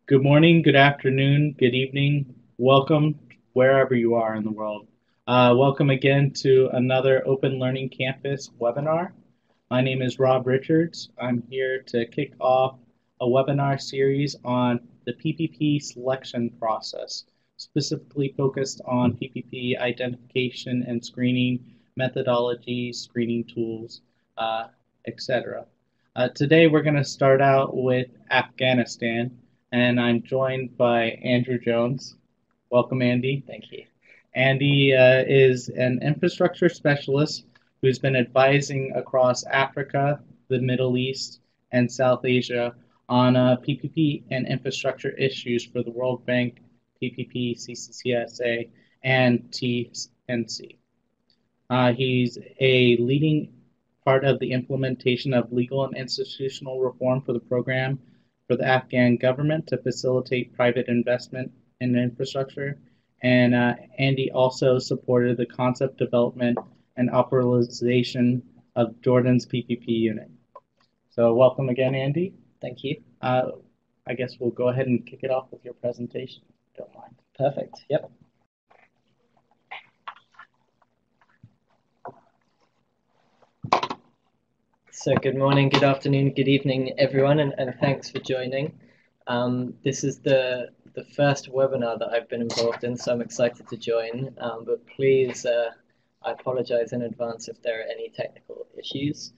Good morning, good afternoon, good evening. Welcome wherever you are in the world. Welcome again to another Open Learning Campus webinar. My name is Rob Richards. I'm here to kick off a webinar series on the PPP selection process, specifically focused on PPP identification and screening methodologies, screening tools, etc. Today we're going to start out with Afghanistan, and I'm joined by Andrew Jones. Welcome, Andy. Thank you. Andy is an infrastructure specialist who's been advising across Africa, the Middle East, and South Asia on PPP and infrastructure issues for the World Bank, PPP, CCCSA, and TNC. He's a leading part of the implementation of legal and institutional reform for the program for the Afghan government to facilitate private investment in infrastructure. And Andy also supported the concept development and operationalization of Jordan's PPP unit. So welcome again, Andy. Thank you. I guess we'll go ahead and kick it off with your presentation, if you don't mind. Perfect. Yep. So good morning, good afternoon, good evening, everyone, and thanks for joining. This is the first webinar that I've been involved in, so I'm excited to join. But please, I apologize in advance if there are any technical issues.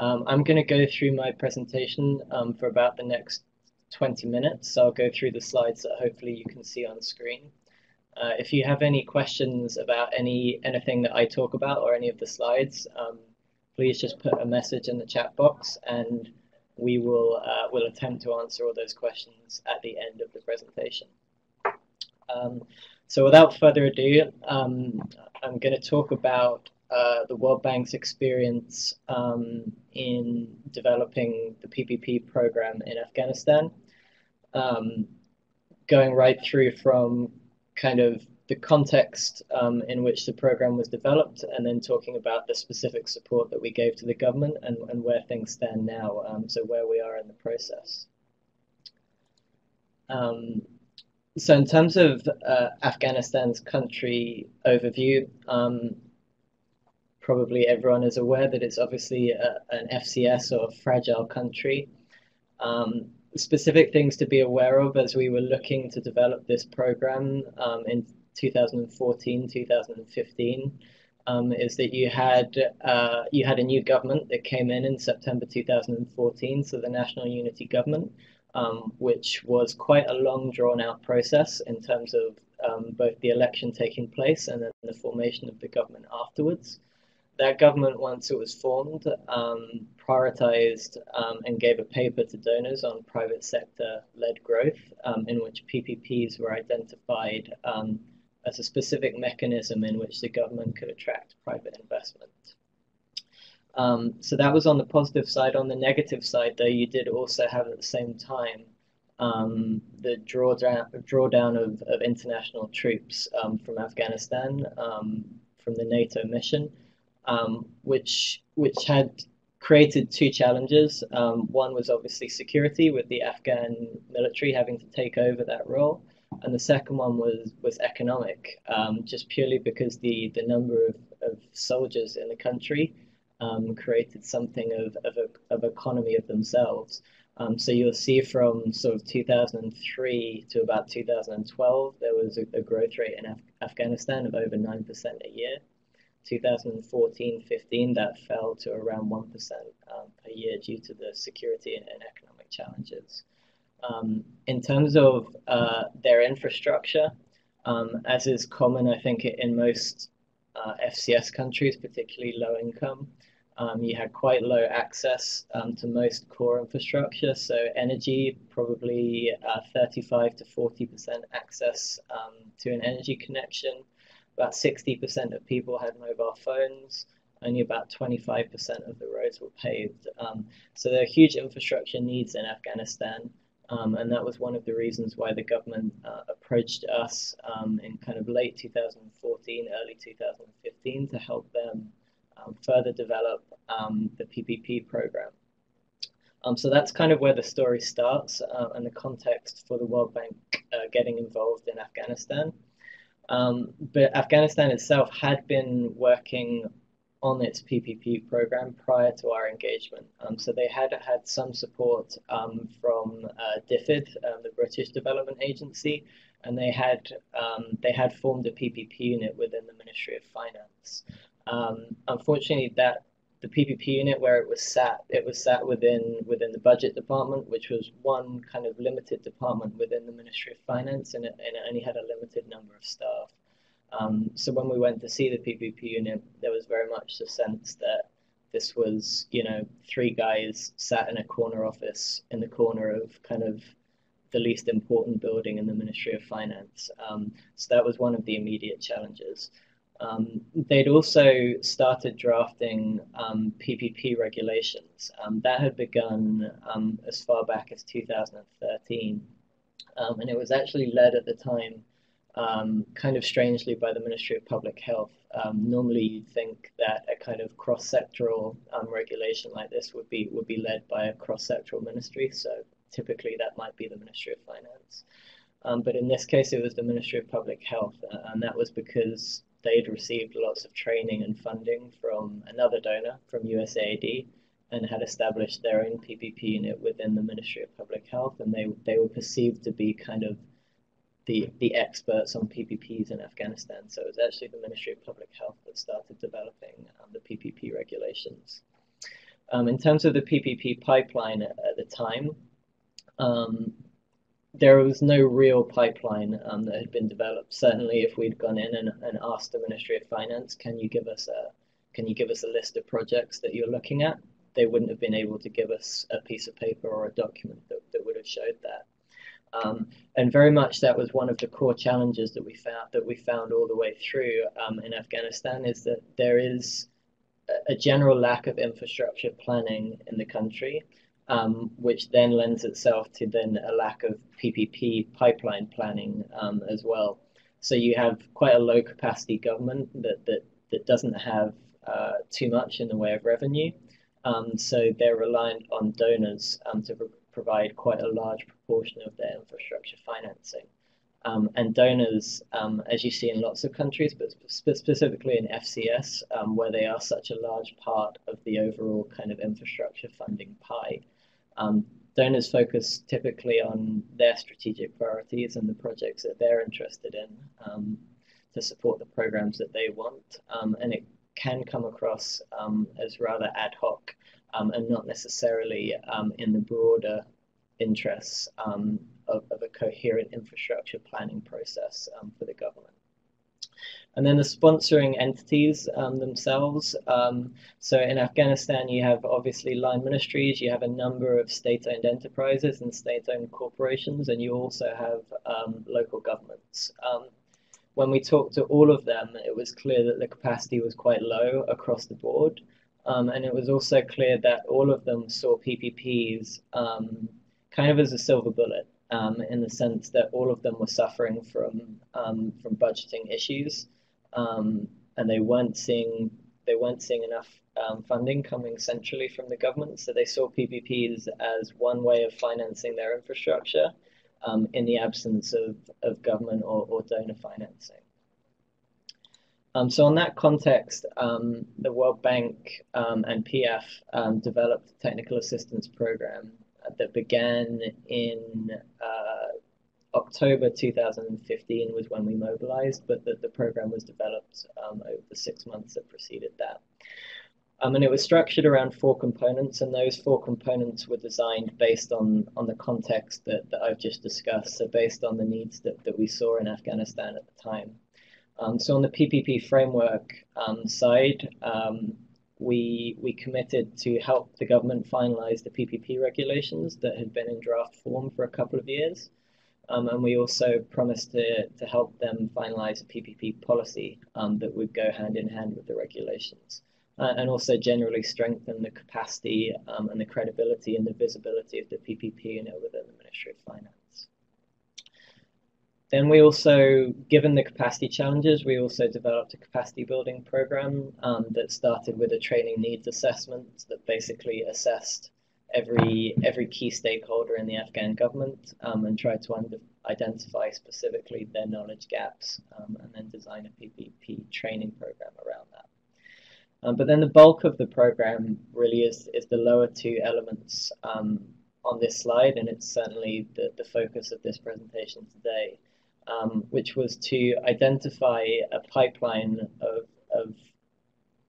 I'm going to go through my presentation for about the next 20 minutes. So I'll go through the slides that hopefully you can see on screen. If you have any questions about anything that I talk about or any of the slides, please just put a message in the chat box, and we will attempt to answer all those questions at the end of the presentation. So without further ado, I'm going to talk about the World Bank's experience in developing the PPP program in Afghanistan, going right through from kind of the context in which the program was developed, and then talking about the specific support that we gave to the government and where things stand now, so where we are in the process. So in terms of Afghanistan's country overview, probably everyone is aware that it's obviously an FCS, or fragile country. Specific things to be aware of as we were looking to develop this program in 2014, 2015, is that you had a new government that came in September 2014, so the National Unity Government, which was quite a long drawn-out process in terms of both the election taking place and then the formation of the government afterwards. That government, once it was formed, prioritized and gave a paper to donors on private sector-led growth, in which PPPs were identified as a specific mechanism in which the government could attract private investment. So that was on the positive side. On the negative side, though, you did also have at the same time the drawdown of international troops from Afghanistan, from the NATO mission, which had created two challenges. One was obviously security, with the Afghan military having to take over that role. And the second one was economic, just purely because the number of soldiers in the country created something of economy of themselves. So you'll see from sort of 2003 to about 2012, there was a growth rate in Afghanistan of over 9% a year. 2014-15, that fell to around 1% per year due to the security and economic challenges. In terms of their infrastructure, as is common, I think, in most FCS countries, particularly low income, you had quite low access to most core infrastructure. So energy, probably 35 to 40% access to an energy connection. About 60% of people had mobile phones. Only about 25% of the roads were paved. So there are huge infrastructure needs in Afghanistan. And that was one of the reasons why the government approached us in kind of late 2014, early 2015 to help them further develop the PPP program. So that's kind of where the story starts and the context for the World Bank getting involved in Afghanistan. But Afghanistan itself had been working on its PPP program prior to our engagement. So they had had some support from DFID, the British Development Agency, and they had formed a PPP unit within the Ministry of Finance. Unfortunately, that the PPP unit where it was sat within the budget department, which was one kind of limited department within the Ministry of Finance, and it only had a limited number of staff. So when we went to see the PPP unit, there was very much the sense that this was, three guys sat in a corner office in the corner of kind of the least important building in the Ministry of Finance. So that was one of the immediate challenges. They'd also started drafting PPP regulations. That had begun as far back as 2013, and it was actually led at the time kind of strangely by the Ministry of Public Health. Normally, you'd think that a kind of cross-sectoral regulation like this would be led by a cross-sectoral ministry. So typically, that might be the Ministry of Finance. But in this case, it was the Ministry of Public Health, and that was because they'd received lots of training and funding from another donor, from USAID, and had established their own PPP unit within the Ministry of Public Health, and they were perceived to be kind of the experts on PPPs in Afghanistan. So it was actually the Ministry of Public Health that started developing the PPP regulations. In terms of the PPP pipeline at the time, there was no real pipeline that had been developed. Certainly, if we'd gone in and asked the Ministry of Finance, can you give us a list of projects that you're looking at? They wouldn't have been able to give us a piece of paper or a document that would have showed that. And very much that was one of the core challenges that we found all the way through in Afghanistan, is that there is a general lack of infrastructure planning in the country, which then lends itself to then a lack of PPP pipeline planning as well. So you have quite a low capacity government that doesn't have too much in the way of revenue. So they're reliant on donors to provide quite a large proportion of their infrastructure financing. And donors, as you see in lots of countries, but specifically in FCS, where they are such a large part of the overall kind of infrastructure funding pie, donors focus typically on their strategic priorities and the projects that they're interested in to support the programs that they want. And it can come across as rather ad hoc and not necessarily in the broader interests of a coherent infrastructure planning process for the government. And then the sponsoring entities themselves. So in Afghanistan, you have obviously line ministries, you have a number of state-owned enterprises and state-owned corporations, and you also have local governments. When we talked to all of them, it was clear that the capacity was quite low across the board. And it was also clear that all of them saw PPPs kind of as a silver bullet, in the sense that all of them were suffering from budgeting issues, and they weren't seeing enough funding coming centrally from the government. So they saw PPPs as one way of financing their infrastructure in the absence of government or donor financing. So in that context, the World Bank and PF developed a technical assistance program that began in October 2015 was when we mobilized, but the program was developed over the 6 months that preceded that. And it was structured around 4 components, and those 4 components were designed based on the context that I've just discussed, so based on the needs that we saw in Afghanistan at the time. So on the PPP framework side, we committed to help the government finalize the PPP regulations that had been in draft form for a couple of years. And we also promised to help them finalize a PPP policy that would go hand in hand with the regulations. And also generally strengthen the capacity and the credibility and the visibility of the PPP unit within the Ministry of Finance. Then we also, given the capacity challenges, we also developed a capacity building program that started with a training needs assessment that basically assessed every key stakeholder in the Afghan government and tried to identify specifically their knowledge gaps and then design a PPP training program around that. But then the bulk of the program really is the lower two elements on this slide, and it's certainly the focus of this presentation today, which was to identify a pipeline of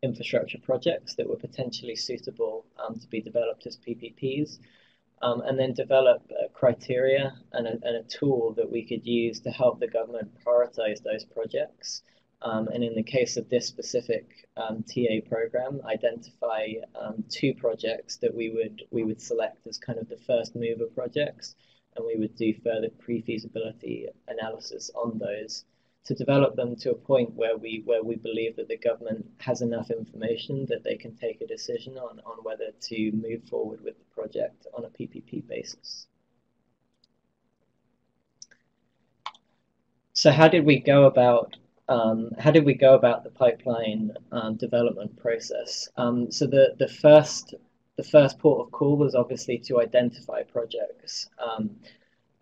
infrastructure projects that were potentially suitable to be developed as PPPs, and then develop a criteria and a tool that we could use to help the government prioritize those projects. And in the case of this specific TA program, identify two projects that we would select as kind of the first mover projects, and we would do further pre-feasibility analysis on those to develop them to a point where we believe that the government has enough information that they can take a decision on whether to move forward with the project on a PPP basis. So how did we go about the pipeline development process? So the first port of call was obviously to identify projects.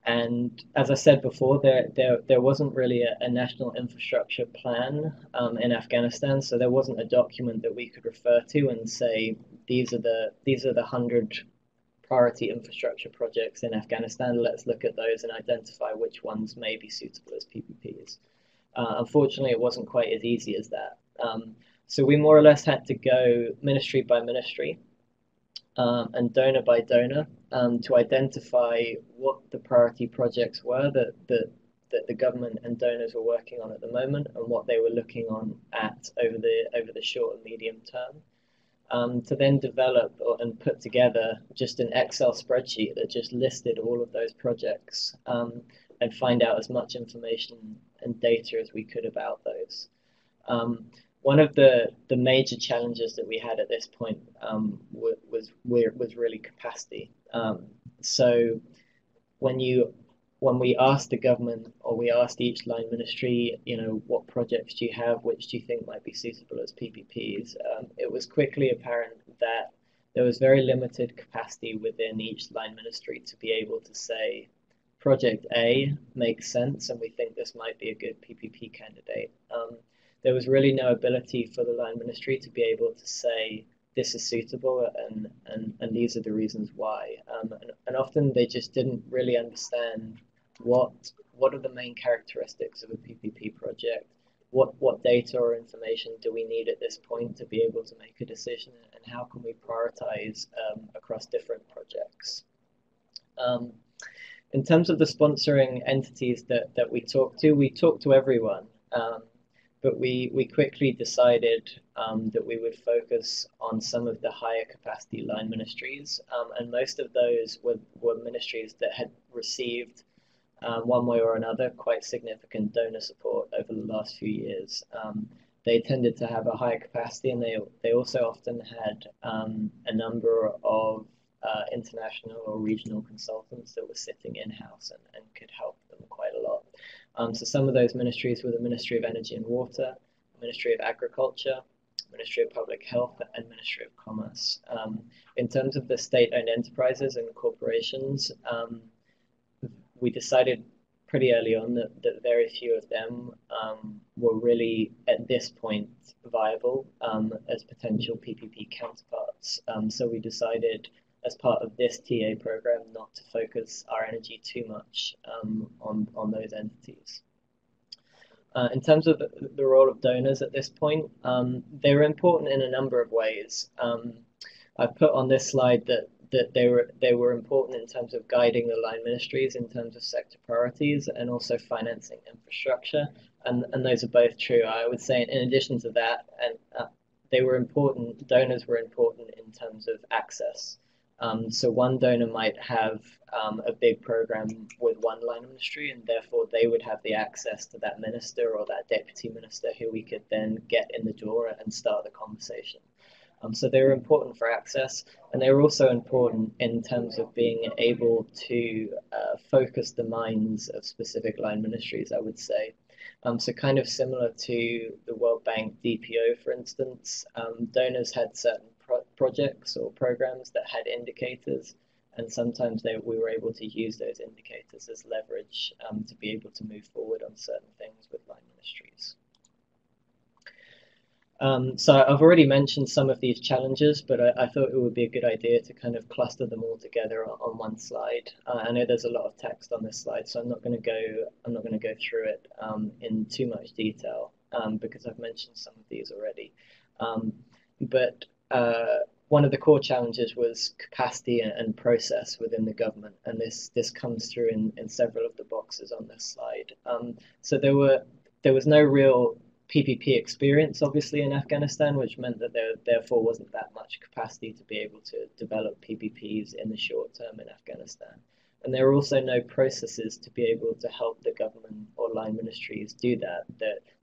And as I said before, there wasn't really a national infrastructure plan in Afghanistan, so there wasn't a document that we could refer to and say these are the 100 priority infrastructure projects in Afghanistan. Let's look at those and identify which ones may be suitable as PPPs. Unfortunately, it wasn't quite as easy as that. So we more or less had to go ministry by ministry and donor by donor to identify what the priority projects were that the government and donors were working on at the moment and what they were looking at over the short and medium term. To then develop and put together just an Excel spreadsheet that just listed all of those projects and find out as much information and data as we could about those. One of the major challenges that we had at this point was really capacity. So when we asked the government, or we asked each line ministry, what projects do you have, which do you think might be suitable as PPPs, it was quickly apparent that there was very limited capacity within each line ministry to be able to say, Project A makes sense, and we think this might be a good PPP candidate. There was really no ability for the line ministry to be able to say, this is suitable and these are the reasons why. And often they just didn't really understand what are the main characteristics of a PPP project, what data or information do we need at this point to be able to make a decision, and how can we prioritize across different projects. In terms of the sponsoring entities that we talked to everyone. But we quickly decided that we would focus on some of the higher capacity line ministries, and most of those were ministries that had received one way or another quite significant donor support over the last few years. They tended to have a higher capacity, and they also often had a number of international or regional consultants that were sitting in-house and could help them quite a lot. So some of those ministries were the Ministry of Energy and Water, Ministry of Agriculture, Ministry of Public Health, and Ministry of Commerce. In terms of the state-owned enterprises and corporations, we decided pretty early on that very few of them were really, at this point, viable as potential PPP counterparts. So we decided, as part of this TA program, not to focus our energy too much on those entities. In terms of the role of donors at this point, they were important in a number of ways. I've put on this slide that they were important in terms of guiding the line ministries in terms of sector priorities and also financing infrastructure, and those are both true. I would say in addition to that, and they were important, donors were important in terms of access. So one donor might have a big program with one line ministry, and therefore they would have the access to that minister or that deputy minister who we could then get in the door and start the conversation. So they were important for access, and they were also important in terms of being able to focus the minds of specific line ministries, I would say. So kind of similar to the World Bank DPO, for instance, donors had certain projects or programs that had indicators, and sometimes we were able to use those indicators as leverage to be able to move forward on certain things with line ministries. So I've already mentioned some of these challenges, but I thought it would be a good idea to kind of cluster them all together on one slide. I know there's a lot of text on this slide, so I'm not going to go through it in too much detail because I've mentioned some of these already. But one of the core challenges was capacity and process within the government, and this comes through in several of the boxes on this slide. So there was no real PPP experience, obviously, in Afghanistan, which meant that there therefore wasn't that much capacity to be able to develop PPPs in the short term in Afghanistan. And there were also no processes to be able to help the government or line ministries do that.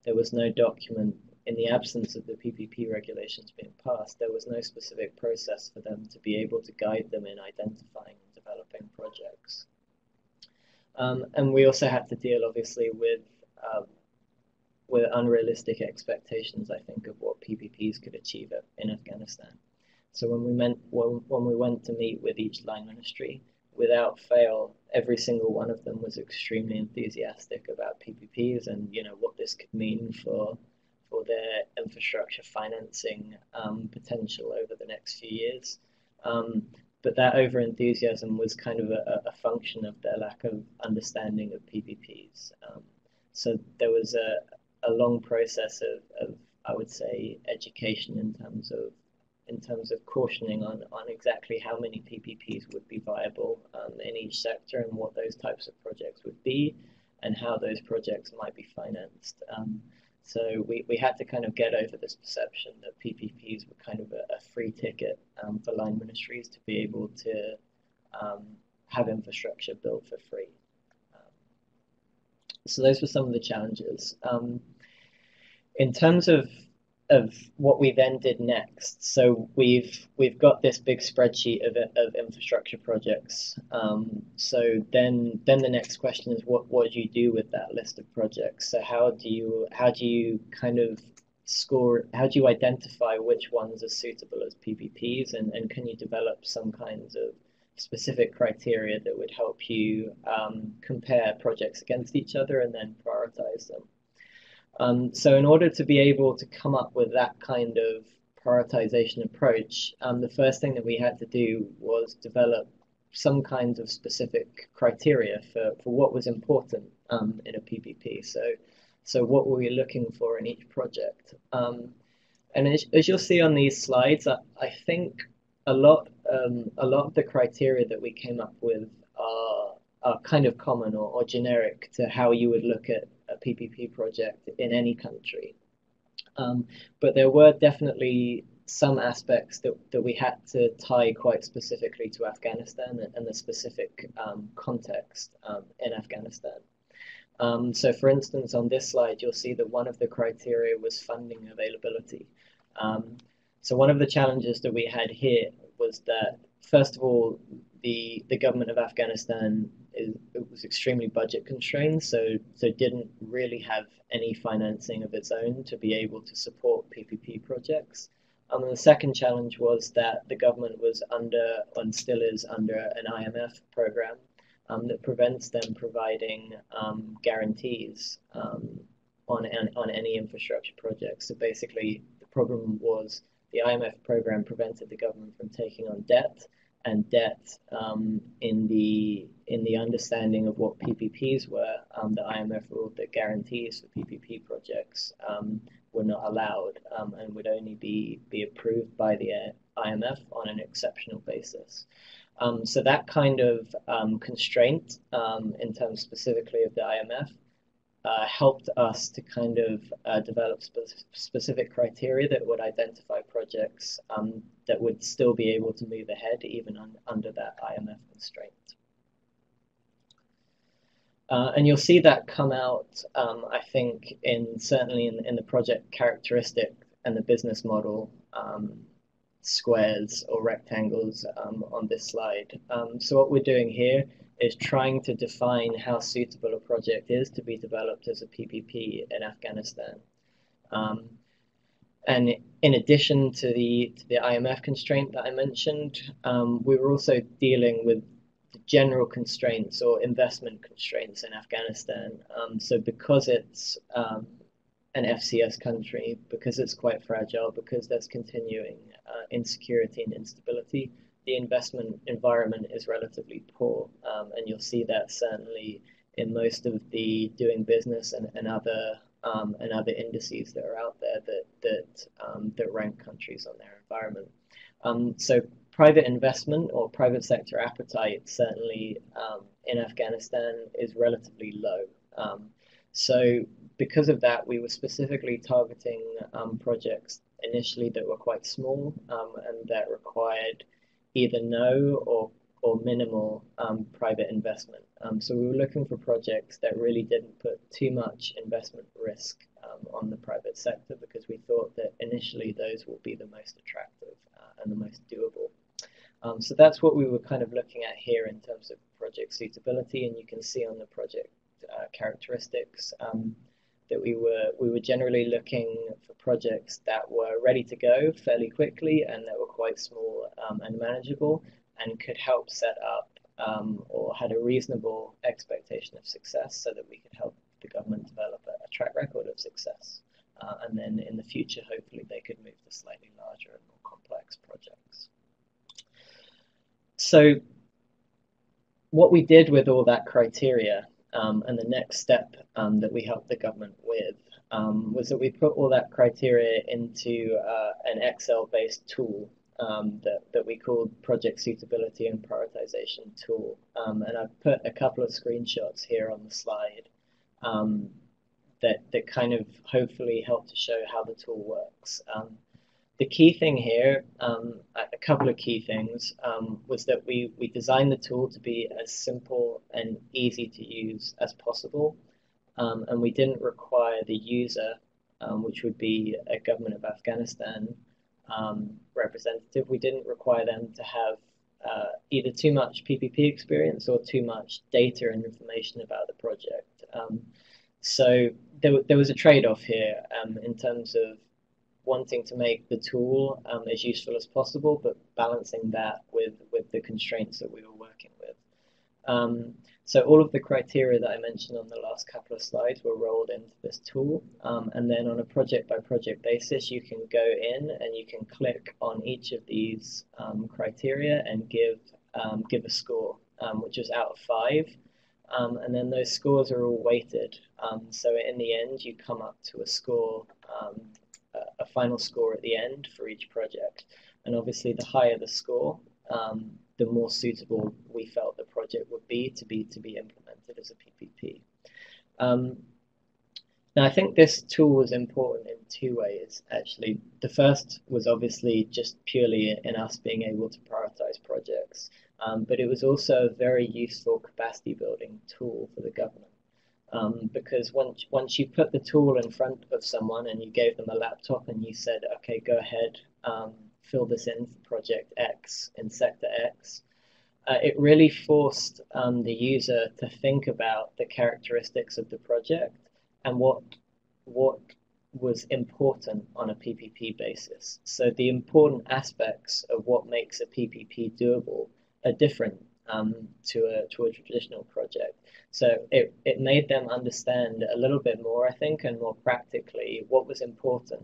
There was no document in the absence of the PPP regulations being passed. There was no specific process for them to be able to guide them in identifying and developing projects. And we also had to deal, obviously, with unrealistic expectations, I think, of what PPPs could achieve in Afghanistan. So when we went to meet with each line ministry, without fail, every single one of them was extremely enthusiastic about PPPs and what this could mean for their infrastructure financing potential over the next few years. But that over-enthusiasm was kind of a function of their lack of understanding of PPPs. So there was a long process of I would say education in terms of cautioning on exactly how many PPPs would be viable in each sector and what those types of projects would be and how those projects might be financed. So we had to kind of get over this perception that PPPs were kind of a free ticket for line ministries to be able to have infrastructure built for free. So those were some of the challenges. In terms of what we then did next, so we've got this big spreadsheet of infrastructure projects. So then the next question is what do you do with that list of projects? So how do you kind of score? How do you identify which ones are suitable as PPPs, and can you develop some kinds of specific criteria that would help you compare projects against each other and then prioritize them? So in order to be able to come up with that kind of prioritization approach, the first thing that we had to do was develop some kinds of specific criteria for what was important in a PPP. So what were we looking for in each project? And as you'll see on these slides, I think a lot of the criteria that we came up with are kind of common or generic to how you would look at a PPP project in any country. But there were definitely some aspects that we had to tie quite specifically to Afghanistan and the specific context in Afghanistan. So for instance, on this slide, you'll see that one of the criteria was funding availability. So one of the challenges that we had here was that, first of all, the government of Afghanistan it was extremely budget constrained, so didn't really have any financing of its own to be able to support PPP projects. And the second challenge was that the government was under, and still is under, an IMF program that prevents them providing guarantees on any infrastructure project. So basically, the problem was the IMF program prevented the government from taking on debt, and debt in the understanding of what PPPs were, the IMF ruled that guarantees for PPP projects were not allowed and would only be approved by the IMF on an exceptional basis. So that kind of constraint in terms specifically of the IMF helped us to kind of develop specific criteria that would identify projects that would still be able to move ahead even under that IMF constraint. And you'll see that come out, I think, certainly in the project characteristic and the business model squares or rectangles on this slide. So what we're doing here is trying to define how suitable a project is to be developed as a PPP in Afghanistan. And in addition to the IMF constraint that I mentioned, we were also dealing with the general constraints or investment constraints in Afghanistan. So because it's an FCS country, because it's quite fragile, because there's continuing insecurity and instability, the investment environment is relatively poor, and you'll see that certainly in most of the doing business and other indices that are out there that rank countries on their environment. So private investment or private sector appetite certainly in Afghanistan is relatively low. So because of that, we were specifically targeting projects initially that were quite small and that required either no or minimal private investment. So we were looking for projects that really didn't put too much investment risk on the private sector, because we thought that initially those will be the most attractive and the most doable. So that's what we were kind of looking at here in terms of project suitability, and you can see on the project characteristics that we were generally looking for projects that were ready to go fairly quickly and that were quite small and manageable, and could help set up or had a reasonable expectation of success, so that we could help the government develop a track record of success. And then in the future, hopefully they could move to slightly larger and more complex projects. So what we did with all that criteria, and the next step that we helped the government with, was that we put all that criteria into an Excel-based tool that we called Project Suitability and Prioritization Tool. And I've put a couple of screenshots here on the slide that kind of hopefully help to show how the tool works. The key thing here, a couple of key things, was that we designed the tool to be as simple and easy to use as possible. And we didn't require the user, which would be a Government of Afghanistan representative, we didn't require them to have either too much PPP experience or too much data and information about the project. So there was a trade-off here in terms of wanting to make the tool as useful as possible, but balancing that with the constraints that we were working with. So all of the criteria that I mentioned on the last couple of slides were rolled into this tool, and then on a project-by-project basis, you can go in and you can click on each of these criteria and give a score, which is out of 5, and then those scores are all weighted. So in the end, you come up to a score, a final score at the end for each project, and obviously the higher the score, the more suitable we felt the project would be to be implemented as a PPP. Now, I think this tool was important in 2 ways, actually. The first was obviously just purely in us being able to prioritize projects, but it was also a very useful capacity building tool for the government. Because once you put the tool in front of someone and you gave them a laptop and you said, okay, go ahead, fill this in for project X in sector X, it really forced the user to think about the characteristics of the project and what was important on a PPP basis. So the important aspects of what makes a PPP doable are different to a traditional project. So it made them understand a little bit more, I think, and more practically what was important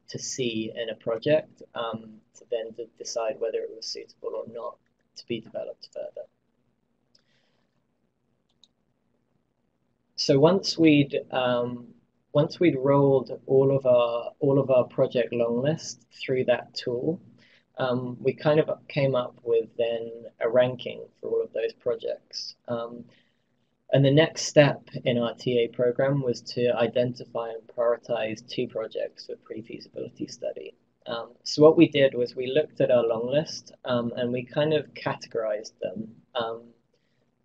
to see in a project, to then decide whether it was suitable or not to be developed further. So once we'd rolled all of our project long list through that tool, we kind of came up with then a ranking for all of those projects. And the next step in our TA program was to identify and prioritize 2 projects for pre-feasibility study. So what we did was we looked at our long list and we kind of categorized them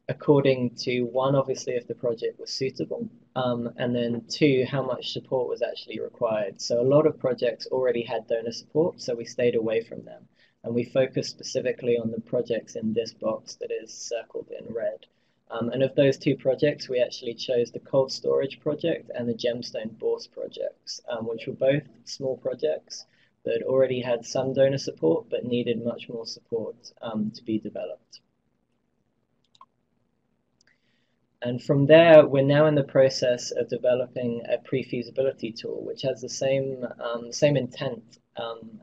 according to, 1, obviously, if the project was suitable, and then 2, how much support was actually required. So a lot of projects already had donor support, so we stayed away from them. And we focused specifically on the projects in this box that is circled in red. And of those two projects, we actually chose the cold storage project and the gemstone bourse projects, which were both small projects that already had some donor support but needed much more support to be developed. And from there, we're now in the process of developing a pre-feasibility tool, which has the same intent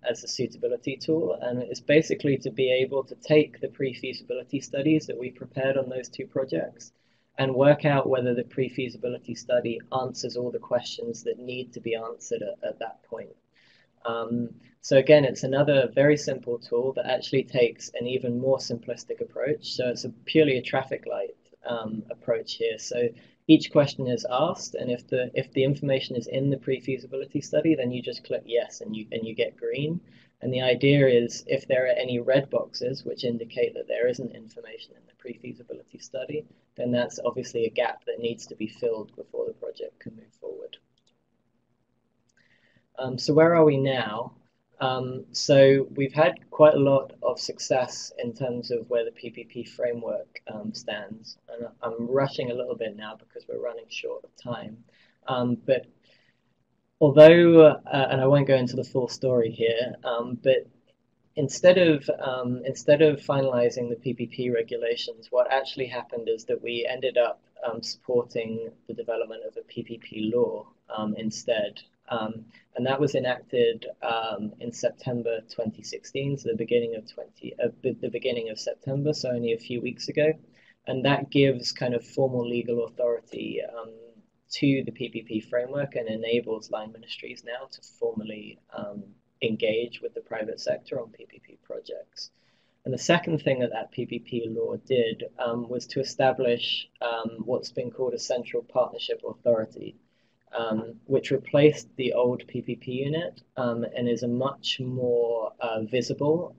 as the suitability tool, and it's basically to be able to take the pre-feasibility studies that we prepared on those two projects and work out whether the pre-feasibility study answers all the questions that need to be answered at that point. So again, it's another very simple tool that actually takes an even more simplistic approach. So it's purely a traffic light approach here. So each question is asked, and if the information is in the pre-feasibility study, then you just click yes, and you get green. And the idea is, if there are any red boxes which indicate that there isn't information in the pre-feasibility study, then that's obviously a gap that needs to be filled before the project can move forward. So where are we now? So we've had quite a lot of success in terms of where the PPP framework stands. And I'm rushing a little bit now because we're running short of time. But although, and I won't go into the full story here, but instead of finalizing the PPP regulations, what actually happened is that we ended up supporting the development of a PPP law instead. And that was enacted in September 2016, so the beginning of September, so only a few weeks ago. And that gives kind of formal legal authority to the PPP framework and enables line ministries now to formally engage with the private sector on PPP projects. And the second thing that PPP law did was to establish what's been called a central partnership authority, which replaced the old PPP unit and is a much more visible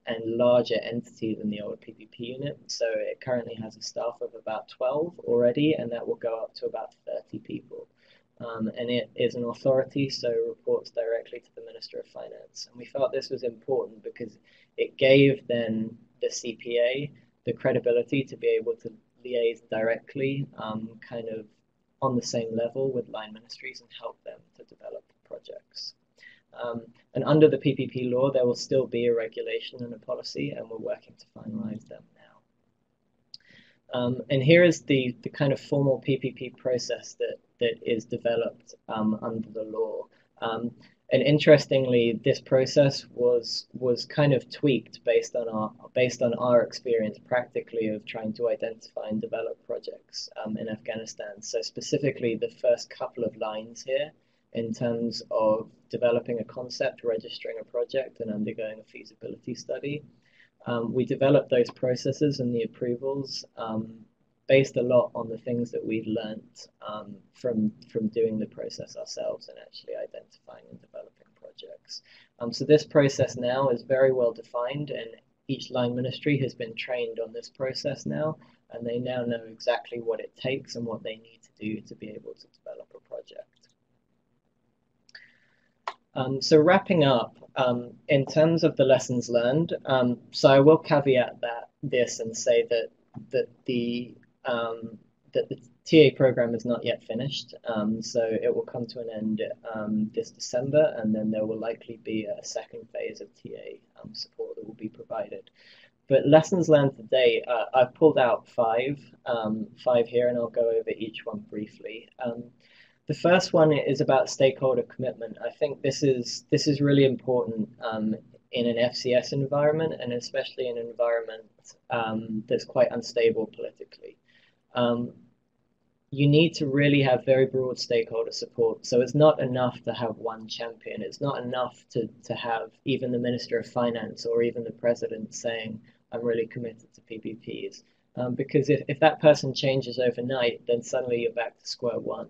and larger entity than the old PPP unit. So it currently has a staff of about 12 already, and that will go up to about 30 people. And it is an authority, so it reports directly to the Minister of Finance. And we felt this was important because it gave then the CPA the credibility to be able to liaise directly, kind of on the same level with line ministries and help them to develop projects. And under the PPP law, there will still be a regulation and a policy, and we're working to finalize them now. And here is the kind of formal PPP process that is developed under the law. And interestingly, this process was kind of tweaked based on our experience practically of trying to identify and develop projects in Afghanistan. So specifically, the first couple of lines here, in terms of developing a concept, registering a project, and undergoing a feasibility study, we developed those processes and the approvals based a lot on the things that we'd learnt from doing the process ourselves and actually identifying and developing projects. So this process now is very well defined, and each line ministry has been trained on this process now, and they now know exactly what it takes and what they need to do to be able to develop a project. So wrapping up, in terms of the lessons learned, so I will caveat this and say that the TA program is not yet finished, so it will come to an end this December, and then there will likely be a second phase of TA support that will be provided. But lessons learned today, I've pulled out five here, and I'll go over each one briefly. The first one is about stakeholder commitment. I think this is really important in an FCS environment, and especially in an environment that's quite unstable politically. You need to really have very broad stakeholder support. So it's not enough to have one champion. It's not enough to have even the Minister of Finance or even the President saying, I'm really committed to PPPs. Because if that person changes overnight, then suddenly you're back to square one.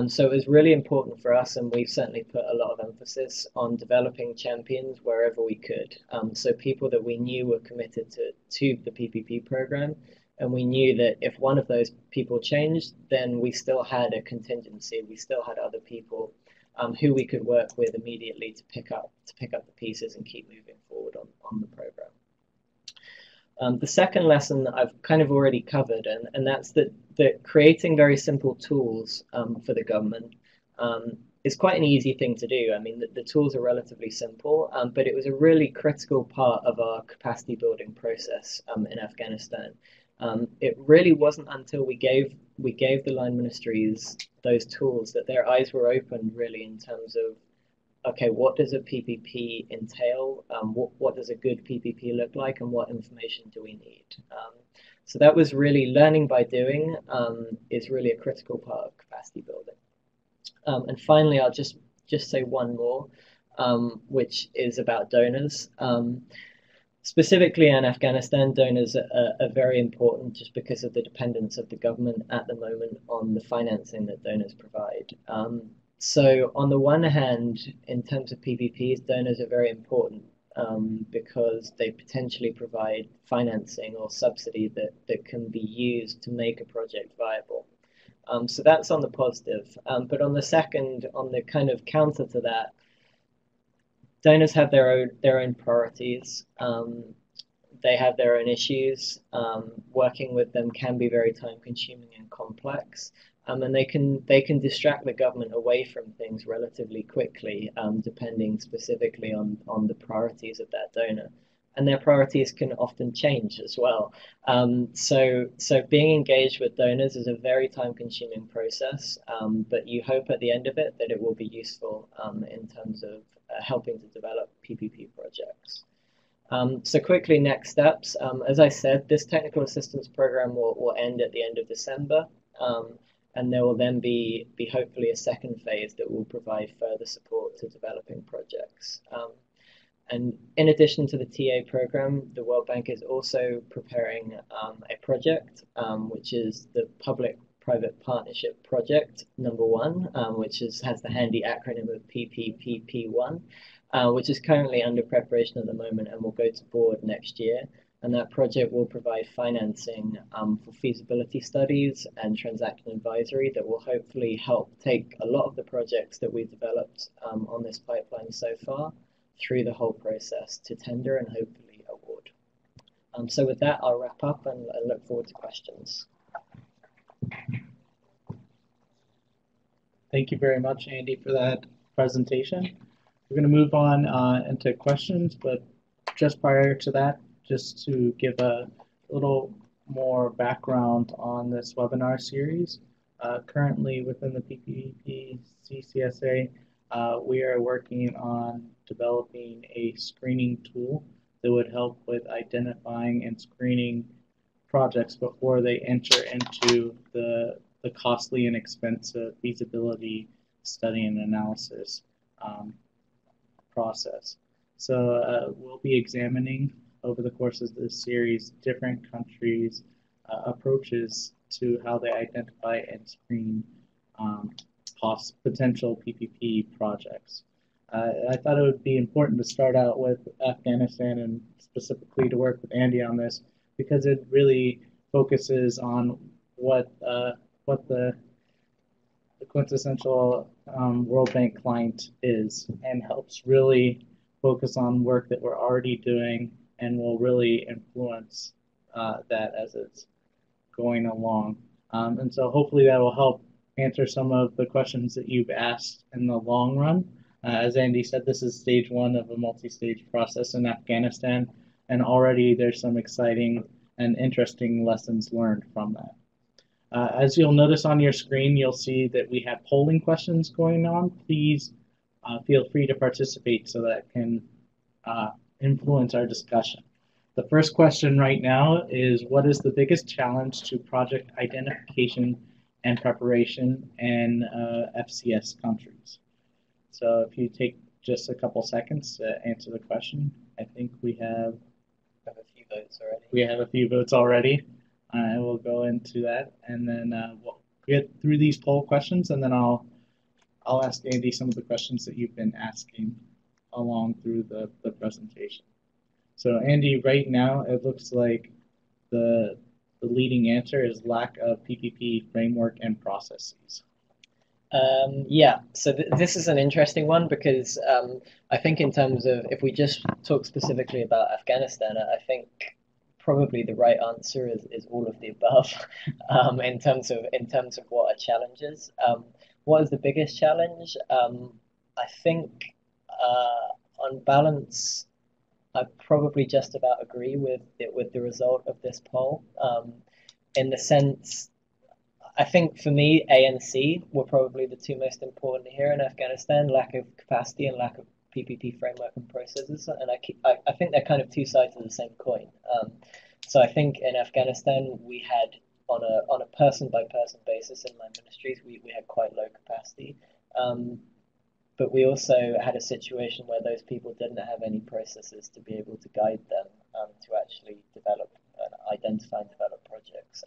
So it was really important for us, and we've certainly put a lot of emphasis on developing champions wherever we could. So people that we knew were committed to the PPP program, and we knew that if one of those people changed, then we still had a contingency. We still had other people who we could work with immediately to pick up the pieces and keep moving forward on the program. The second lesson I've kind of already covered, and that's that creating very simple tools for the government is quite an easy thing to do. I mean, the tools are relatively simple, but it was a really critical part of our capacity building process in Afghanistan. It really wasn't until we gave the line ministries those tools that their eyes were opened really in terms of, okay, what does a PPP entail? What does a good PPP look like, and what information do we need? So that was really learning by doing is really a critical part of capacity building. And finally, I'll just say one more, which is about donors. Specifically in Afghanistan, donors are very important just because of the dependence of the government at the moment on the financing that donors provide. So on the one hand, in terms of PPPs, donors are very important because they potentially provide financing or subsidy that can be used to make a project viable. So that's on the positive. But on the second, on the kind of counter to that, donors have their own priorities. They have their own issues. Working with them can be very time consuming and complex. And they can distract the government away from things relatively quickly, depending specifically on the priorities of that donor. And their priorities can often change as well. So being engaged with donors is a very time-consuming process, but you hope at the end of it that it will be useful in terms of helping to develop PPP projects. So quickly, next steps. As I said, this technical assistance program will end at the end of December. And there will then be hopefully a second phase that will provide further support to developing projects. And in addition to the TA program, the World Bank is also preparing a project, which is the Public-Private Partnership Project #1, which has the handy acronym of PPPP1, which is currently under preparation at the moment and will go to board next year. And that project will provide financing for feasibility studies and transaction advisory that will hopefully help take a lot of the projects that we've developed on this pipeline so far through the whole process to tender and hopefully award. So with that, I'll wrap up and look forward to questions. Thank you very much, Andy, for that presentation. We're going to move on into questions, but just prior to that, just to give a little more background on this webinar series. Currently within the PPP CCSA, we are working on developing a screening tool that would help with identifying and screening projects before they enter into the costly and expensive feasibility study and analysis process. So we'll be examining over the course of this series different countries' approaches to how they identify and screen potential PPP projects. I thought it would be important to start out with Afghanistan and specifically to work with Andy on this because it really focuses on what the quintessential World Bank client is and helps really focus on work that we're already doing and will really influence that as it's going along. And so hopefully that will help answer some of the questions that you've asked in the long run. As Andy said, this is stage 1 of a multi-stage process in Afghanistan, and already there's some exciting and interesting lessons learned from that. As you'll notice on your screen, you'll see that we have polling questions going on. Please feel free to participate so that can influence our discussion. The first question right now is, what is the biggest challenge to project identification and preparation in FCS countries? So if you take just a couple seconds to answer the question, I think we have a few votes already. We have a few votes already. We'll go into that, and then we'll get through these poll questions, and then I'll ask Andy some of the questions that you've been asking along through the presentation. So Andy, right now it looks like the leading answer is lack of PPP framework and processes. Yeah, so this is an interesting one because I think in terms of, if we just talk specifically about Afghanistan, I think probably the right answer is all of the above. In terms of what are challenges. What is the biggest challenge? I think on balance, I probably just about agree with the result of this poll. In the sense, I think for me, A and C were probably the two most important here in Afghanistan: lack of capacity and lack of PPP framework and processes. And I think they're kind of two sides of the same coin. So I think in Afghanistan we had on a person by person basis in my ministries we had quite low capacity. But we also had a situation where those people didn't have any processes to be able to guide them to actually develop and identify and develop projects.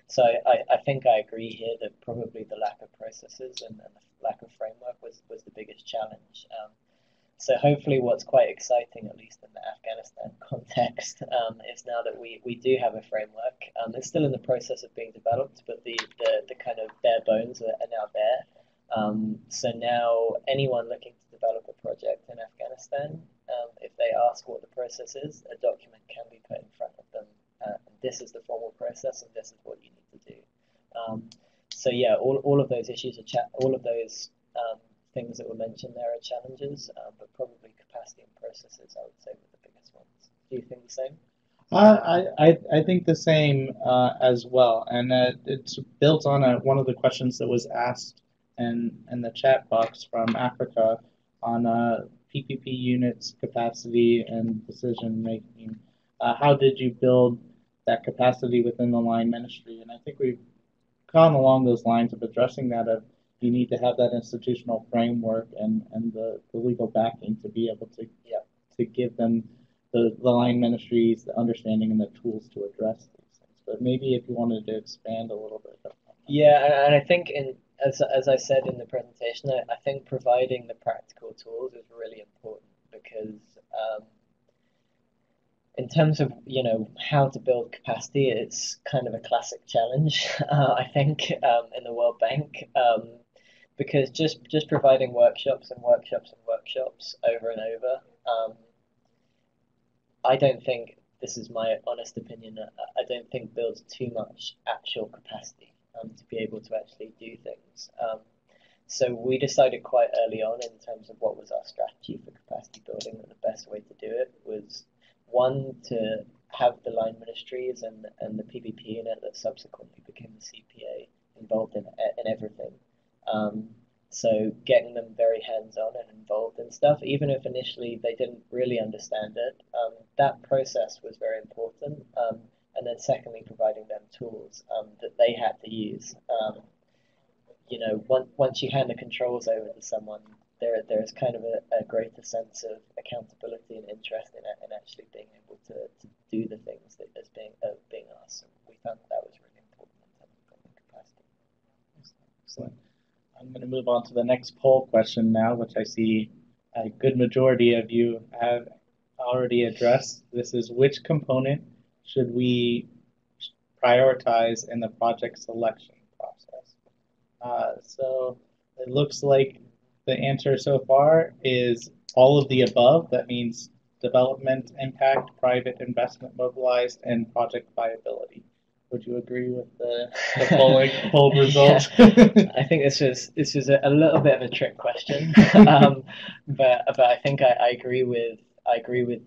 So I think I agree here that probably the lack of processes and the lack of framework was the biggest challenge. So hopefully what's quite exciting, at least in the Afghanistan context, is now that we do have a framework. It's still in the process of being developed, but the kind of bare bones are now there. So now anyone looking to develop a project in Afghanistan, if they ask what the process is, a document can be put in front of them. And this is the formal process, and this is what you need to do. So yeah, all of those issues all of those things that were mentioned there are challenges, but probably capacity and processes, I would say, were the biggest ones. Do you think the same? I think the same as well, and it's built on one of the questions that was asked in the chat box from Africa on PPP units capacity and decision making. How did you build that capacity within the line ministry? And I think we've gone along those lines of addressing that. Of you need to have that institutional framework and the legal backing to be able to give them the line ministries the understanding and the tools to address these things. But maybe if you wanted to expand a little bit. Yeah, and I think as I said in the presentation, I think providing the practical tools is really important because in terms of how to build capacity, it's kind of a classic challenge, I think, in the World Bank, because just providing workshops and workshops and workshops over and over, I don't think, this is my honest opinion, I don't think builds too much actual capacity to be able to actually do things. So we decided quite early on in terms of what was our strategy for capacity building, that the best way to do it was, one, to have the line ministries and the PPP unit that subsequently became the CPA involved in everything. So getting them very hands-on and involved in stuff, even if initially they didn't really understand it, that process was very important. And then secondly, providing them tools that they had to use. Once you hand the controls over to someone, there's kind of a greater sense of accountability and interest in actually being able to do the things that is being asked. And we found that was really important in terms of building capacity. Excellent. I'm going to move on to the next poll question now, which I see a good majority of you have already addressed. This is, which component should we prioritize in the project selection process? So it looks like the answer so far is all of the above. That means development impact, private investment mobilized, and project viability. Would you agree with the poll results? I think this was a little bit of a trick question, but I think I agree with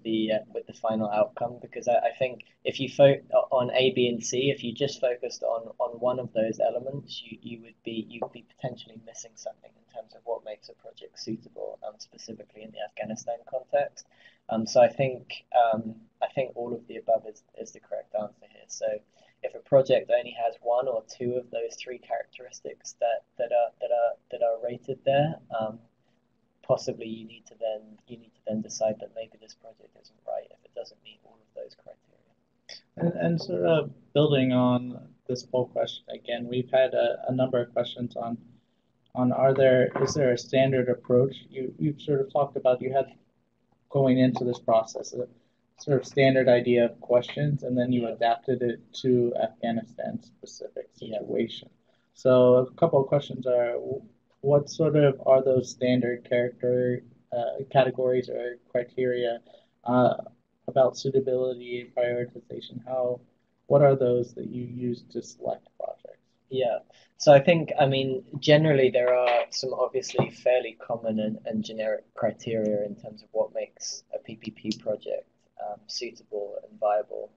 the final outcome, because I think if you focus on A, B, and C, if you just focused on one of those elements, you'd be potentially missing something in terms of what makes a project suitable, specifically in the Afghanistan context. So I think all of the above is the correct answer here. So if a project only has one or two of those three characteristics that are rated there, possibly you need to then decide that maybe this project isn't right if it doesn't meet all of those criteria. And sort of building on this poll question again, we've had a number of questions on is there a standard approach? You've sort of talked about, you had going into this process a sort of standard idea of questions, and then you adapted it to Afghanistan specific situation. So a couple of questions are, what sort of are those standard categories or criteria? about suitability and prioritization. What are those that you use to select projects? Yeah. So I think, I mean, generally there are some obviously fairly common and generic criteria in terms of what makes a PPP project suitable and viable.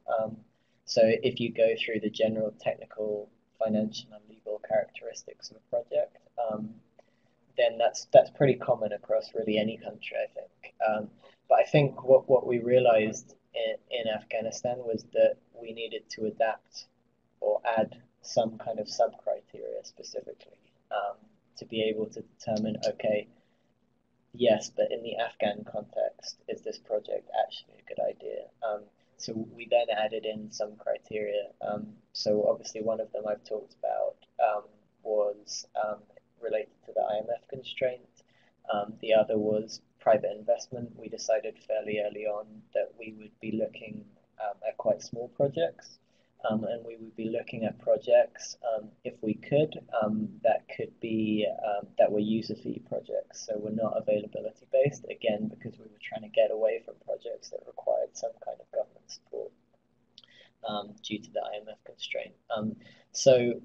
So if you go through the general technical, financial, and legal characteristics of a project, then that's pretty common across really any country, I think. But I think what we realized in Afghanistan was that we needed to adapt or add some kind of sub criteria specifically to be able to determine, okay, yes, but in the Afghan context, is this project actually a good idea? So we then added in some criteria. So obviously one of them I've talked about was related to the IMF constraint. The other was private investment. We decided fairly early on that we would be looking at quite small projects. And we would be looking at projects, if we could, that were user fee projects. So we're not availability based, again, because we were trying to get away from projects that required some kind of government support due to the IMF constraint. So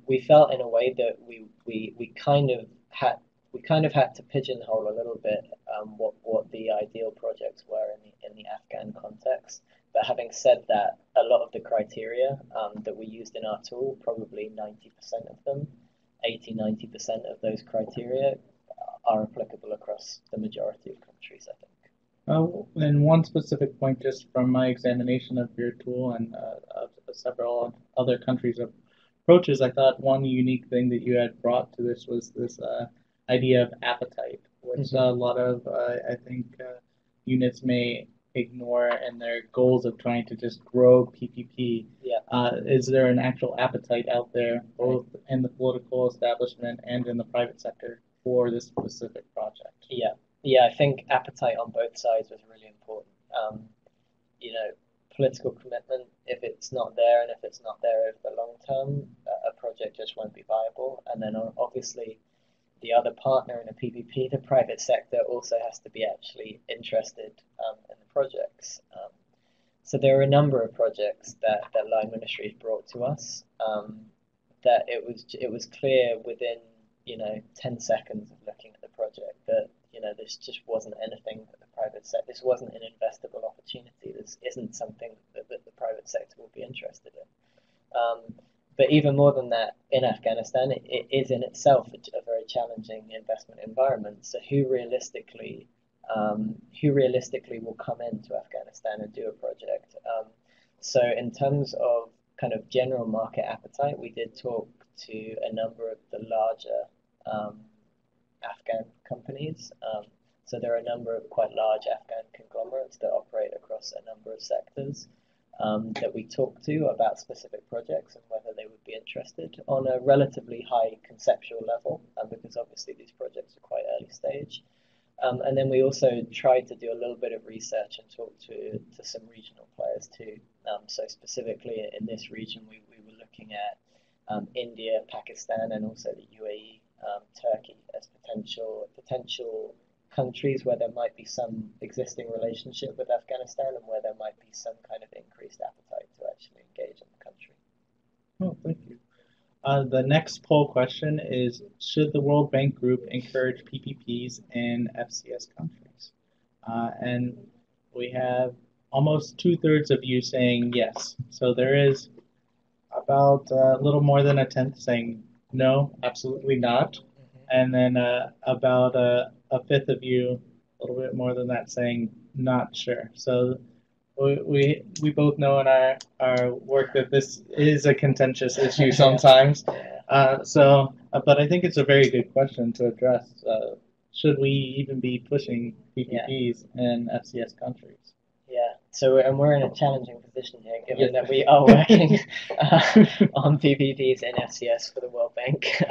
we felt in a way that we kind of had to pigeonhole a little bit what the ideal projects were in the Afghan context. But having said that, a lot of the criteria that we used in our tool, probably 90% of them, 80–90% of those criteria are applicable across the majority of countries, I think. And one specific point, just from my examination of your tool and of several other countries' approaches, I thought one unique thing that you had brought to this was this idea of appetite, which a lot of, I think, units may ignore in their goals of trying to just grow PPP. Yeah. Is there an actual appetite out there, both in the political establishment and in the private sector, for this specific project? Yeah, I think appetite on both sides was really important. Political commitment, if it's not there and if it's not there over the long term, a project just won't be viable. And then obviously the other partner in a PPP, the private sector, also has to be actually interested in the projects. So there are a number of projects that Line Ministry has brought to us that it was clear within 10 seconds of looking at the project that this just wasn't anything that the private sector, this wasn't an investable opportunity. This isn't something that the private sector will be interested in. But even more than that, in Afghanistan, it is in itself a very challenging investment environment. So who realistically will come into Afghanistan and do a project? So in terms of kind of general market appetite, we did talk to a number of the larger Afghan companies. So there are a number of quite large Afghan conglomerates that operate across a number of sectors that we talked to about specific projects and whether they would be interested on a relatively high conceptual level, because obviously these projects are quite early stage. And then we also tried to do a little bit of research and talk to some regional players too. So specifically in this region, we were looking at India, Pakistan, and also the UAE, Turkey as potential countries where there might be some existing relationship with Afghanistan and where there might be some kind of increased appetite to actually engage in the country. Oh, thank you. The next poll question is, should the World Bank Group encourage PPPs in FCS countries? And we have almost 2/3 of you saying yes. So there is about a little more than a tenth saying no, absolutely not. And then about a fifth of you, a little bit more than that, saying not sure. So we both know in our work that this is a contentious issue sometimes. But I think it's a very good question to address. Should we even be pushing PPPs in FCS countries? Yeah. So we're in a challenging position here, given that we are working on PPPs in FCS for the World Bank.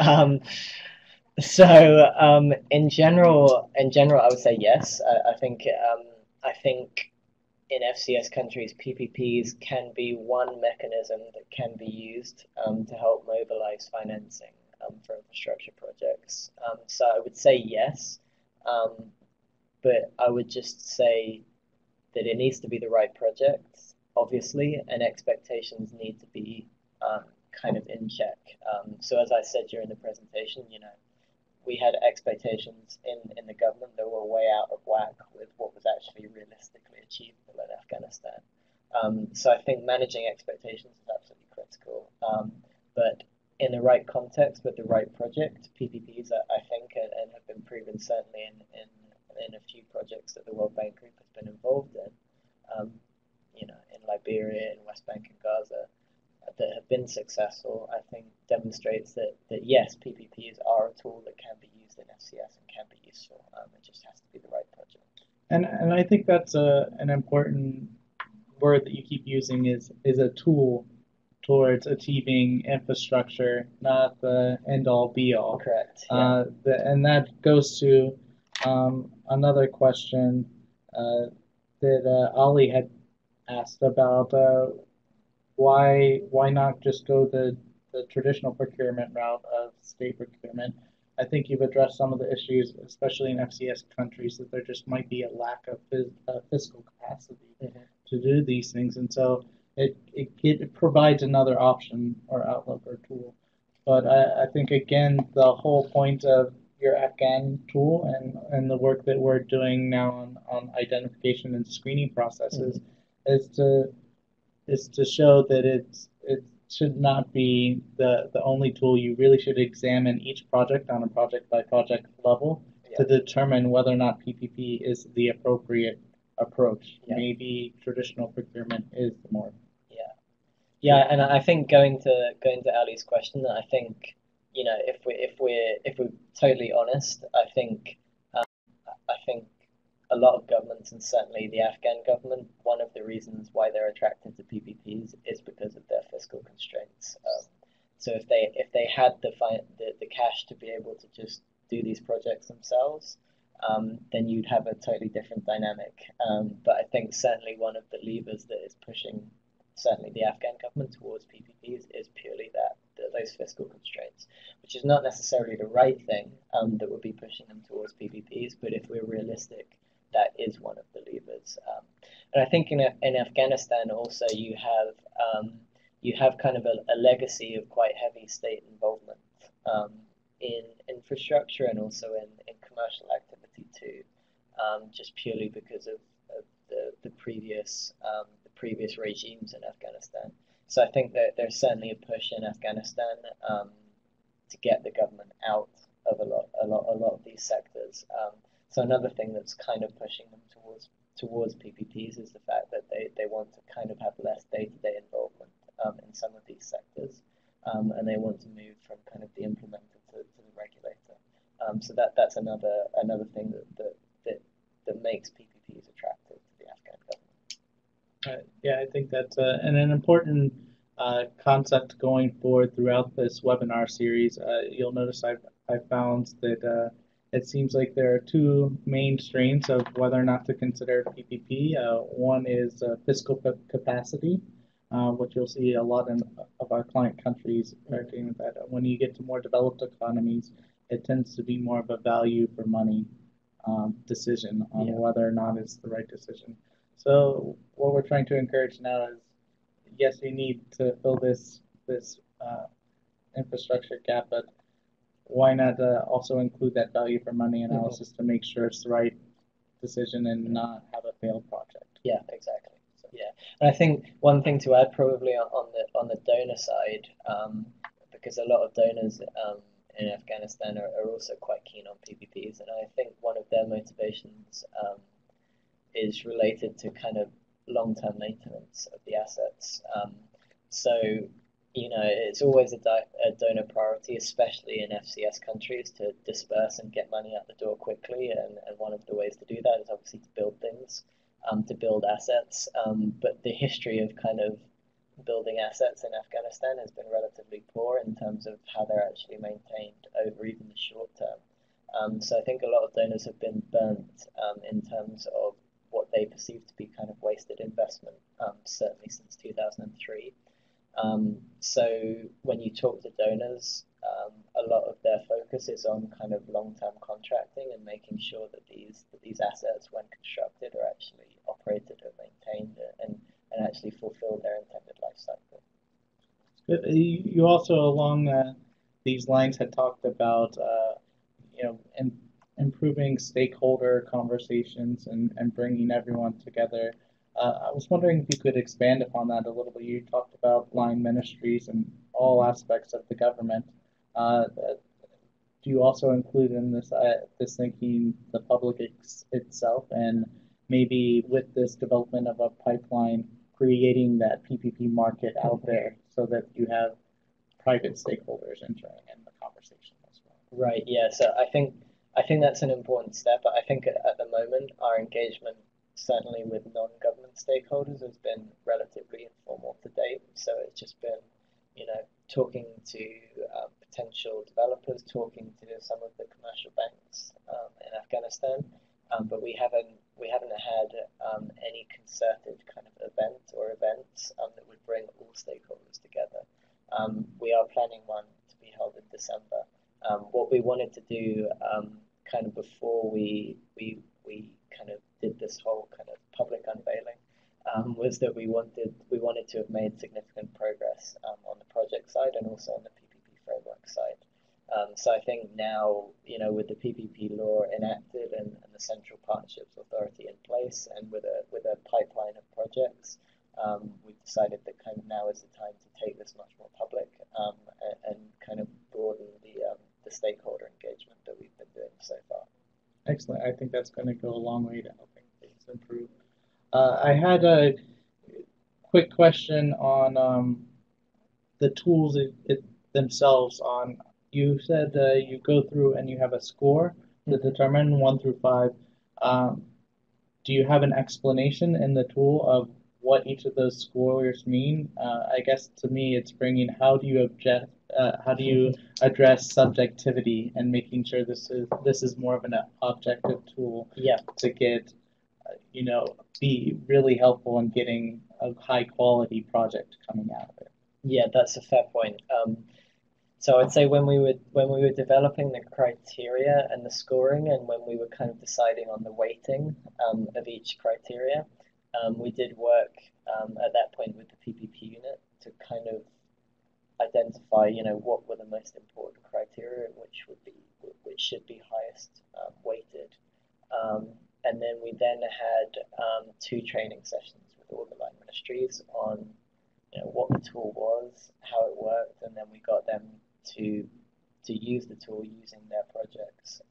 In general, I would say yes. I think in FCS countries, PPPs can be one mechanism that can be used to help mobilize financing for infrastructure projects. So I would say yes, but I would just say that it needs to be the right project, obviously, and expectations need to be kind of in check. So as I said during the presentation, we had expectations in the government that were way out of whack with what was actually realistically achievable in Afghanistan. So I think managing expectations is absolutely critical. But in the right context with the right project, PPPs, I think, and have been proven certainly in a few projects that the World Bank Group has been involved in, in Liberia, in West Bank and Gaza, that have been successful, I think demonstrates that yes, PPPs are a tool that can be used in FCS and can be useful. It just has to be the right project. And I think that's an important word that you keep using is a tool towards achieving infrastructure, not the end all be all. Correct. Yeah. And that goes to another question that Ali had asked about why not just go the traditional procurement route of state procurement. I think you've addressed some of the issues, especially in FCS countries, that there just might be a lack of fiscal capacity to do these things, and so it provides another option or outlook or tool. But I think again the whole point of your Afghan tool and the work that we're doing now on identification and screening processes is to show that it should not be the only tool. You really should examine each project on a project by project level to determine whether or not PPP is the appropriate approach. Maybe traditional procurement is the more. Yeah, and I think going to Ali's question, I think if we're totally honest, I think a lot of governments, and certainly the Afghan government, one of the reasons why they're attracted to PPPs is because of their fiscal constraints. So if they had the cash to be able to just do these projects themselves, then you'd have a totally different dynamic. But I think certainly one of the levers that is pushing certainly the Afghan government towards PPPs is purely those fiscal constraints, which is not necessarily the right thing that would be pushing them towards PPPs. But if we're realistic, that is one of the levers. And I think in Afghanistan also you have kind of a legacy of quite heavy state involvement in infrastructure and also in commercial activity too, just purely because of the previous regimes in Afghanistan. So I think that there's certainly a push in Afghanistan to get the government out of a lot of these sectors. So another thing that's kind of pushing them towards PPPs is the fact that they want to kind of have less day-to-day involvement in some of these sectors, and they want to move from kind of the implementer to the regulator. So that's another thing that makes PPPs attractive to the Afghan government. Yeah, I think that's an important concept going forward throughout this webinar series. You'll notice I found that it seems like there are two main strains of whether or not to consider PPP. One is fiscal capacity, which you'll see a lot of our client countries are doing with that. When you get to more developed economies, it tends to be more of a value for money decision on whether or not it's the right decision. So what we're trying to encourage now is, yes, we need to fill this infrastructure gap, but why not also include that value for money analysis to make sure it's the right decision and not have a failed project? Yeah, exactly. So, yeah, and I think one thing to add probably on the donor side, because a lot of donors in Afghanistan are also quite keen on PPPs, and I think one of their motivations is related to kind of long-term maintenance of the assets. So it's always a donor priority, especially in FCS countries, to disperse and get money out the door quickly. And one of the ways to do that is obviously to build things, to build assets. But the history of kind of building assets in Afghanistan has been relatively poor in terms of how they're actually maintained over even the short term. So I think a lot of donors have been burnt in terms of what they perceive to be kind of wasted investment, certainly since 2003. So when you talk to donors, a lot of their focus is on kind of long-term contracting and making sure that these assets, when constructed, are actually operated and maintained and actually fulfill their intended life cycle. You also, along these lines, had talked about improving stakeholder conversations and bringing everyone together. I was wondering if you could expand upon that a little bit. You talked about line ministries and all aspects of the government. Do you also include in this thinking the public itself, and maybe with this development of a pipeline, creating that PPP market out there so that you have private stakeholders entering in the conversation as well? Right. Yeah. So I think that's an important step. I think at the moment our engagement, certainly with non-government stakeholders, has been relatively informal to date. So it's just been, talking to potential developers, talking to some of the commercial banks in Afghanistan, but we haven't had any concerted kind of event or events that would bring all stakeholders together. We are planning one to be held in December. What we wanted to do kind of before we kind of did this whole kind of public unveiling was that we wanted to have made significant progress on the project side and also on the PPP framework side. So I think now, with the PPP law enacted and the Central Partnerships Authority in place, and with a pipeline of projects, we've decided that kind of now is the time to take this much more public and kind of broaden the stakeholder engagement that we've been doing so far. Excellent. I think that's going to go a long way to helping things improve. I had a quick question on the tools themselves. You said you go through and you have a score to determine 1 through 5. Do you have an explanation in the tool of what each of those scores mean? I guess to me, it's bringing how do you address subjectivity and making sure this is more of an objective tool to get be really helpful in getting a high quality project coming out of it. Yeah, that's a fair point. So I'd say when we were developing the criteria and the scoring, and when we were kind of deciding on the weighting of each criteria, we did work at that point with the PPP unit to kind of identify, what were the most important criteria, which should be highest weighted. And then we had 2 training sessions with all the line ministries on what the tool was, how it worked, and then we got them to use the tool using their projects.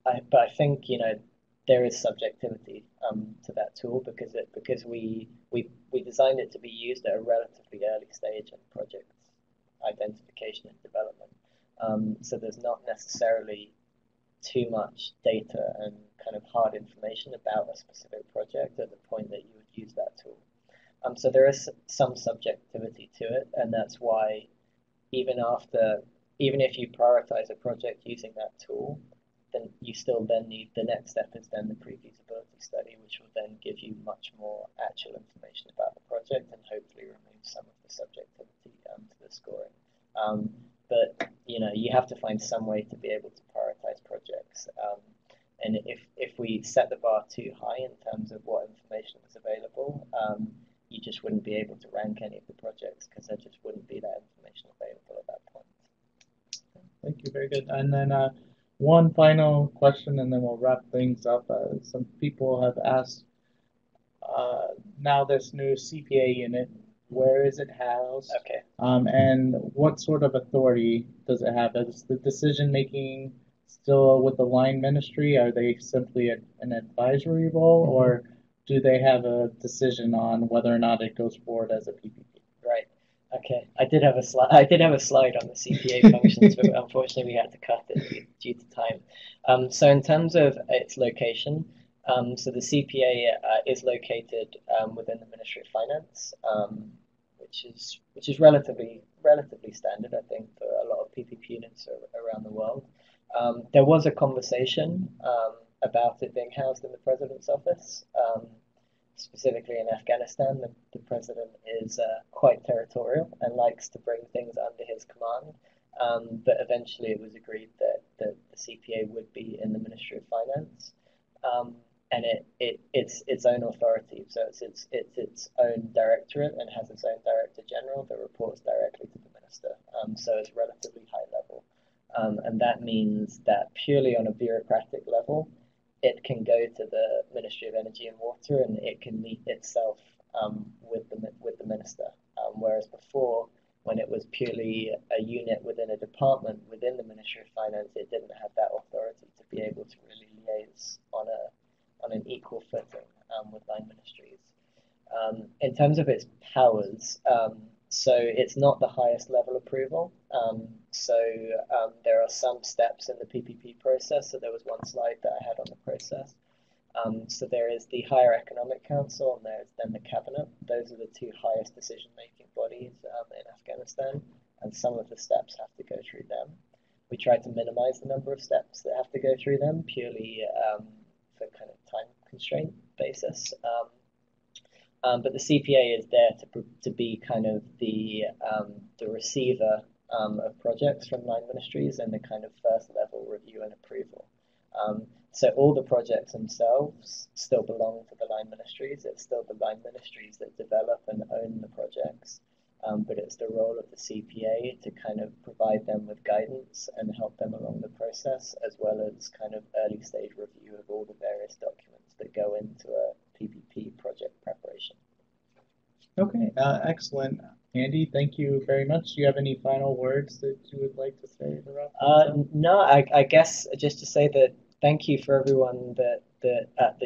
But I think there is subjectivity to that tool because we designed it to be used at a relatively early stage in project identification and development. So there's not necessarily too much data and kind of hard information about a specific project at the point that you would use that tool. So there is some subjectivity to it, and that's why even if you prioritize a project using that tool, then you still then need the next step is then the pre-feasibility study, which will then give you much more actual information about the project and hopefully remove some of the subjectivity to the scoring. But you have to find some way to be able to prioritize projects. And if we set the bar too high in terms of what information was available, you just wouldn't be able to rank any of the projects because there just wouldn't be that information available at that point. Thank you, very good. And then one final question, and then we'll wrap things up. Some people have asked, now this new CPA unit, where is it housed? Okay. And what sort of authority does it have? Is the decision making still with the line ministry? Are they simply an advisory role, or do they have a decision on whether or not it goes forward as a PPP? Right. Okay. I did have a slide on the CPA functions, but unfortunately we had to cut it due to time. So in terms of its location, so the CPA is located within the Ministry of Finance, which is relatively standard, I think, for a lot of PPP units around the world. There was a conversation about it being housed in the President's office. specifically in Afghanistan, the president is quite territorial and likes to bring things under his command. But eventually it was agreed that the CPA would be in the Ministry of Finance. And it's its own authority, so it's its own directorate and has its own director general that reports directly to the minister. So it's relatively high level, and that means that purely on a bureaucratic level, it can go to the Ministry of Energy and Water and it can meet itself with the minister. Whereas before, when it was purely a unit within a department within the Ministry of Finance, it didn't have that authority to be able to really liaise on an equal footing with line ministries. In terms of its powers, so it's not the highest level approval. There are some steps in the PPP process. So there was one slide that I had on the process. So there is the Higher Economic Council and there's then the Cabinet. Those are the two highest decision-making bodies in Afghanistan, and some of the steps have to go through them. We try to minimize the number of steps that have to go through them purely for kind of time constraint basis. But the CPA is there to be kind of the receiver of projects from line ministries and the kind of first level review and approval. So all the projects themselves still belong to the line ministries. It's still the line ministries that develop and own the projects. But it's the role of the CPA to kind of provide them with guidance and help them along the process, as well as kind of early stage review of all the various documents that go into a PPP project preparation. Okay, excellent. Andy, thank you very much. Do you have any final words that you would like to say to wrap things up? No, I guess just to say that thank you for everyone that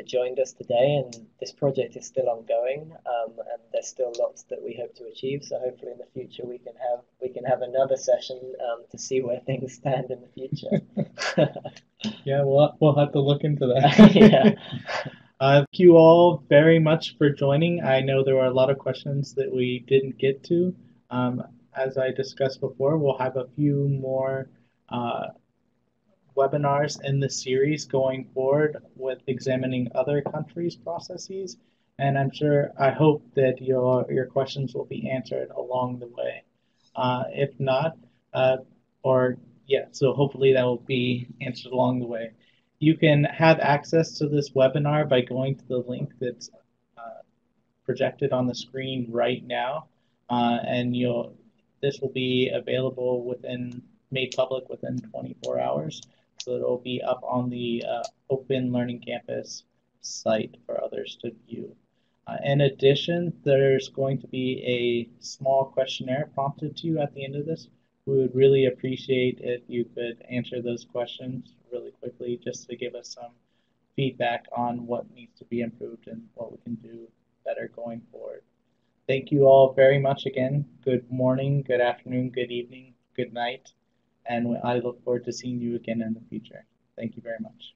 joined us today, and this project is still ongoing, and there's still lots that we hope to achieve. So hopefully in the future we can have another session to see where things stand in the future. Yeah, we'll have to look into that. Yeah. Thank you all very much for joining. I know there were a lot of questions that we didn't get to. As I discussed before, we'll have a few more webinars in the series going forward with examining other countries' processes. And I hope that your questions will be answered along the way. If not, so hopefully that will be answered along the way. You can have access to this webinar by going to the link that's projected on the screen right now, and this will be available made public within 24 hours. So it'll be up on the Open Learning Campus site for others to view. In addition, there's going to be a small questionnaire prompted to you at the end of this. We would really appreciate if you could answer those questions really quickly just to give us some feedback on what needs to be improved and what we can do better going forward. Thank you all very much again. Good morning, good afternoon, good evening, good night, and I look forward to seeing you again in the future. Thank you very much.